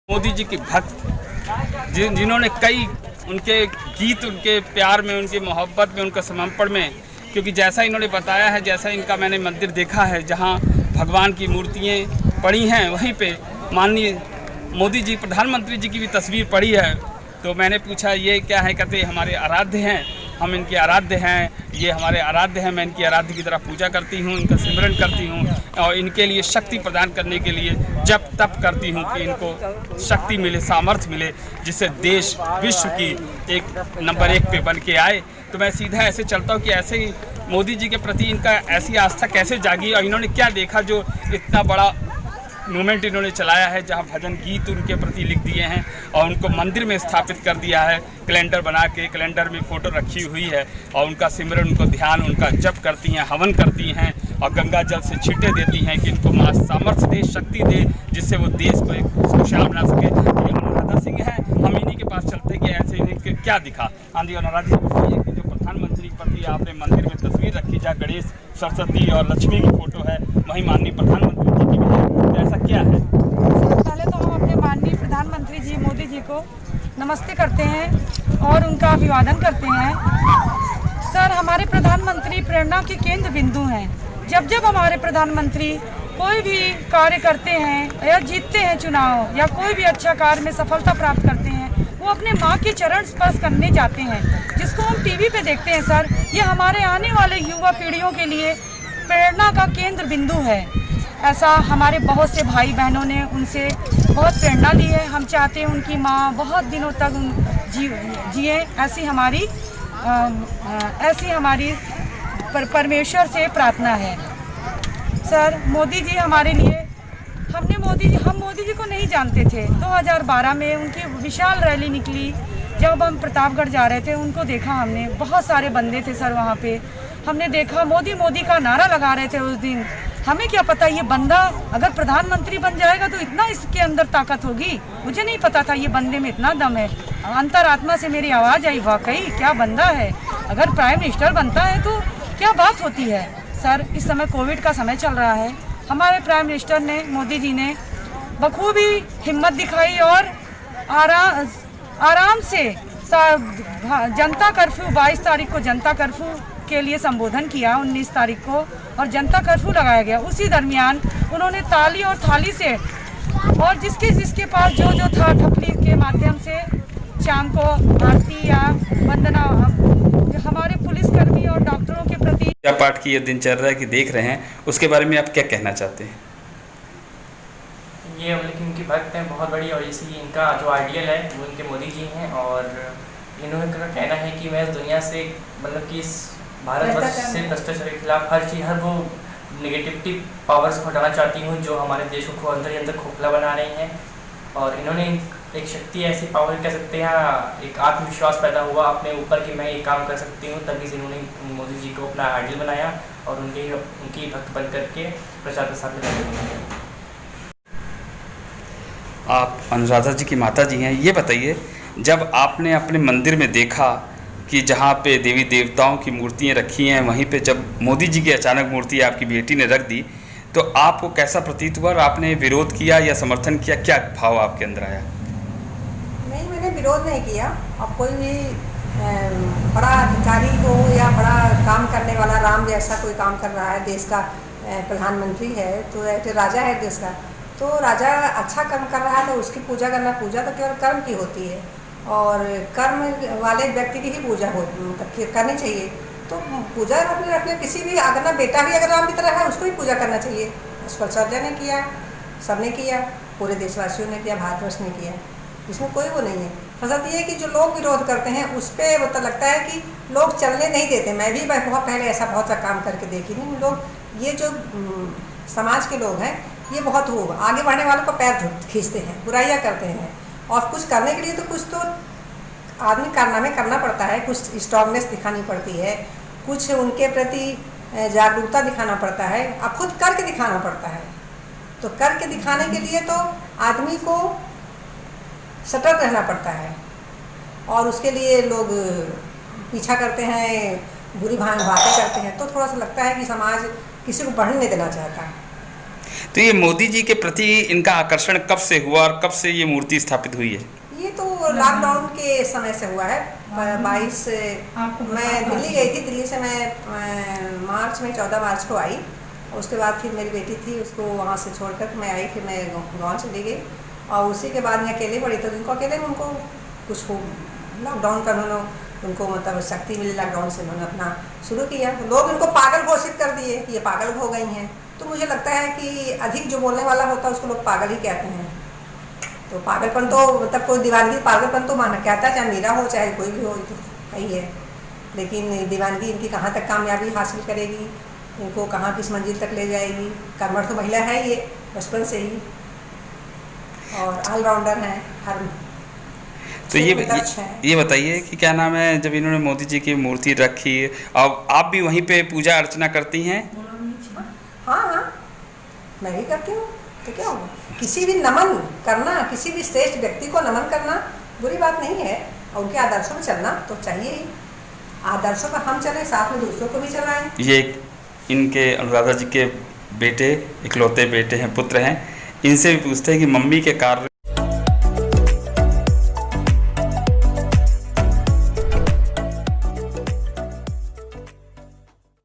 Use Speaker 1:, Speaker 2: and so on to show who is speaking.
Speaker 1: मोदी जी के भक्त जिन्होंने कई उनके गीत, उनके प्यार में, उनकी मोहब्बत में, उनका समर्पण में, क्योंकि जैसा इन्होंने बताया है, जैसा इनका मैंने मंदिर देखा है जहां भगवान की मूर्तियां पड़ी हैं, वहीं पे माननीय मोदी जी, प्रधानमंत्री जी की भी तस्वीर पड़ी है। तो मैंने पूछा ये क्या है, कहते हमारे आराध्य हैं, हम इनके आराध्य हैं, ये हमारे आराध्य हैं। मैं इनकी आराध्य की तरह पूजा करती हूँ, इनका सिमरन करती हूँ और इनके लिए शक्ति प्रदान करने के लिए जप तप करती हूँ कि इनको शक्ति मिले, सामर्थ्य मिले, जिससे देश विश्व की एक नंबर 1 पे बन के आए। तो मैं सीधा ऐसे चलता हूँ कि ऐसे ही मोदी जी के प्रति इनका ऐसी आस्था कैसे जागी और इन्होंने क्या देखा जो इतना बड़ा मूवमेंट इन्होंने चलाया है, जहां भजन गीत उनके प्रति लिख दिए हैं और उनको मंदिर में स्थापित कर दिया है। कैलेंडर बना के, कैलेंडर में फ़ोटो रखी हुई है और उनका सिमरन, उनको ध्यान, उनका जप करती हैं, हवन करती हैं और गंगा जल से छींटे देती हैं कि इनको माँ सामर्थ्य दे, शक्ति दे, जिससे वो देश को एक खुशहाल बना सके। ये अनुराधा सिंह हैं, हम इन्हीं के पास चलते कि ऐसे इन्हें क्या दिखा। हाँ जी, अनुराधा जी बताइए कि जो प्रधानमंत्री के प्रति आपने मंदिर में तस्वीर रखी, जहाँ गणेश, सरस्वती और लक्ष्मी की फ़ोटो है, वहीं माननीय प्रधानमंत्री जी की भी है, तो ऐसा क्या है?
Speaker 2: पहले तो हम अपने माननीय प्रधानमंत्री जी मोदी जी को नमस्ते करते हैं और उनका अभिवादन करते हैं। सर, हमारे प्रधानमंत्री प्रेरणा के केंद्र बिंदु हैं। जब जब हमारे प्रधानमंत्री कोई भी कार्य करते हैं या जीतते हैं चुनाव या कोई भी अच्छा कार्य में सफलता प्राप्त करते हैं, वो अपने माँ के चरण स्पर्श करने जाते हैं, जिसको हम टीवी पे देखते हैं। सर, ये हमारे आने वाले युवा पीढ़ियों के लिए प्रेरणा का केंद्र बिंदु है। ऐसा हमारे बहुत से भाई बहनों ने उनसे बहुत प्रेरणा ली है। हम चाहते हैं उनकी माँ बहुत दिनों तक जिए, ऐसी हमारी परमेश्वर से प्रार्थना है। सर, मोदी जी हमारे लिए, हम मोदी जी को नहीं जानते थे। 2012 में उनकी विशाल रैली निकली, जब हम प्रतापगढ़ जा रहे थे उनको देखा हमने, बहुत सारे बंदे थे सर वहाँ पे। हमने देखा मोदी मोदी का नारा लगा रहे थे उस दिन। हमें क्या पता ये बंदा अगर प्रधानमंत्री बन जाएगा तो इतना इसके अंदर ताकत होगी, मुझे नहीं पता था ये बंदे में इतना दम है। अंतरात्मा से मेरी आवाज़ आई, वाकई क्या बंदा है, अगर प्राइम मिनिस्टर बनता है तो क्या बात होती है। सर, इस समय कोविड का समय चल रहा है, हमारे प्राइम मिनिस्टर ने, मोदी जी ने बखूबी हिम्मत दिखाई और आराम से जनता कर्फ्यू 22 तारीख को जनता कर्फ्यू के लिए संबोधन किया, 19 तारीख को, और जनता कर्फ्यू लगाया गया। उसी दरमियान उन्होंने ताली और थाली से और जिसके पास जो था ठपली के माध्यम से शाम को आरती या वंदना हमारे पुलिसकर्मी और डॉक्टरों के प्रति
Speaker 1: पूजा पाठ की ये दिनचर्या की देख रहे हैं, उसके बारे में आप क्या कहना चाहते हैं?
Speaker 3: ये मतलब इनकी भक्त हैं बहुत बड़ी, और इसी इनका जो आइडियल है वो इनके मोदी जी हैं। और इन्होंने का कहना है कि मैं इस दुनिया से, मतलब कि इस भारतवर्ष से भ्रष्टाचार के खिलाफ हर वो नेगेटिविटी पावर्स को हटाना चाहती हूँ जो हमारे देश को अंदर ही अंदर खोखला बना रही हैं। और इन्होंने एक शक्ति, ऐसी पावर कह सकते हैं, एक आत्मविश्वास पैदा हुआ अपने ऊपर कि मैं ये काम कर सकती हूँ, तभी से इन्होंने मोदी जी को अपना आइडियल बनाया और उनकी भक्त बन करके प्रचार प्रसार में लगे।
Speaker 1: आप अनुराधा जी की माता जी हैं, ये बताइए, जब आपने अपने मंदिर में देखा कि जहाँ पे देवी देवताओं की मूर्तियाँ रखी हैं, वहीं पे जब मोदी जी की अचानक मूर्ति आपकी बेटी ने रख दी, तो आपको कैसा प्रतीत हुआ और आपने विरोध किया या समर्थन किया? क्या भाव आपके अंदर आया?
Speaker 4: नहीं, मैंने विरोध नहीं किया। अब कोई भी बड़ा अधिकारी हो या बड़ा काम करने वाला, राम जैसा कोई काम कर रहा है, देश का प्रधानमंत्री है, तो एक राजा है देश का, तो राजा अच्छा कर्म कर रहा है तो उसकी पूजा करना, पूजा तो केवल कर्म की होती है और कर्म वाले व्यक्ति की ही पूजा करनी चाहिए। तो पूजा अपने किसी भी, अगर ना बेटा भी अगर राम की तरह है उसको भी पूजा करना चाहिए। श्रद्धा ने किया, सबने किया, पूरे देशवासियों ने किया, भारतवर्ष ने किया, इसमें कोई वो नहीं है। फर्क ये है कि जो लोग विरोध करते हैं उस पर वो तो लगता है कि लोग चलने नहीं देते। मैं बहुत पहले ऐसा बहुत सा काम करके देखी नहीं। लोग, ये जो समाज के लोग हैं, ये बहुत वो आगे बढ़ने वालों को पैर खींचते हैं, बुराइयाँ करते हैं, और कुछ करने के लिए तो कुछ तो आदमी कारनामे करना पड़ता है, कुछ स्ट्रांगनेस दिखानी पड़ती है, कुछ उनके प्रति जागरूकता दिखाना पड़ता है, अब खुद करके दिखाना पड़ता है। तो करके दिखाने के लिए तो आदमी को सतर्क रहना पड़ता है और उसके लिए लोग पीछा करते हैं, बुरी बातें करते हैं, तो थोड़ा सा लगता है कि समाज किसी को बढ़ने नहीं देना चाहता है।
Speaker 1: तो ये मोदी जी के प्रति इनका आकर्षण कब से हुआ और कब से ये मूर्ति स्थापित हुई है?
Speaker 4: ये तो लॉकडाउन के समय से हुआ है। 22 मैं दिल्ली गई थी, दिल्ली से मैं मार्च में 14 मार्च को आई। उसके बाद फिर मेरी बेटी थी, उसको वहाँ से छोड़कर मैं आई, फिर मैं गाँव चली गई और उसी के बाद मैं अकेले पड़ी। तो उनको कुछ हो लॉकडाउन का उनको मतलब शक्ति मिली, लॉकडाउन से उन्होंने अपना शुरू किया। तो लोग इनको पागल घोषित कर दिए कि ये पागल हो गई हैं। तो मुझे लगता है कि अधिक जो बोलने वाला होता है उसको लोग पागल ही कहते हैं। तो पागलपन तो मतलब कोई दीवानगी पागलपन तो माना कहता है, चाहे मीरा हो चाहे कोई भी हो, तो सही है। लेकिन दीवानगी इनकी कहाँ तक कामयाबी हासिल करेगी, इनको कहाँ किस मंजिल तक ले जाएगी। कर्मठ तो महिला है ये बचपन से ही, और ऑलराउंडर हैं हर।
Speaker 1: तो ये बताइए कि क्या नाम है, जब इन्होंने मोदी जी की मूर्ति रखी और आप भी वहीं पे पूजा अर्चना करती हैं?
Speaker 4: हाँ, मैं भी करती हूँ। तो क्या हुआ, किसी भी नमन करना, किसी भी श्रेष्ठ व्यक्ति को नमन करना बुरी बात नहीं है, और उनके आदर्शों में चलना तो चाहिए ही। आदर्शों पर हम चलें, साथ में दूसरों को भी चलाएं।
Speaker 1: ये इनके अनुराधा जी के बेटे, इकलौते बेटे हैं, पुत्र हैं। इनसे भी पूछते हैं कि मम्मी के कार्य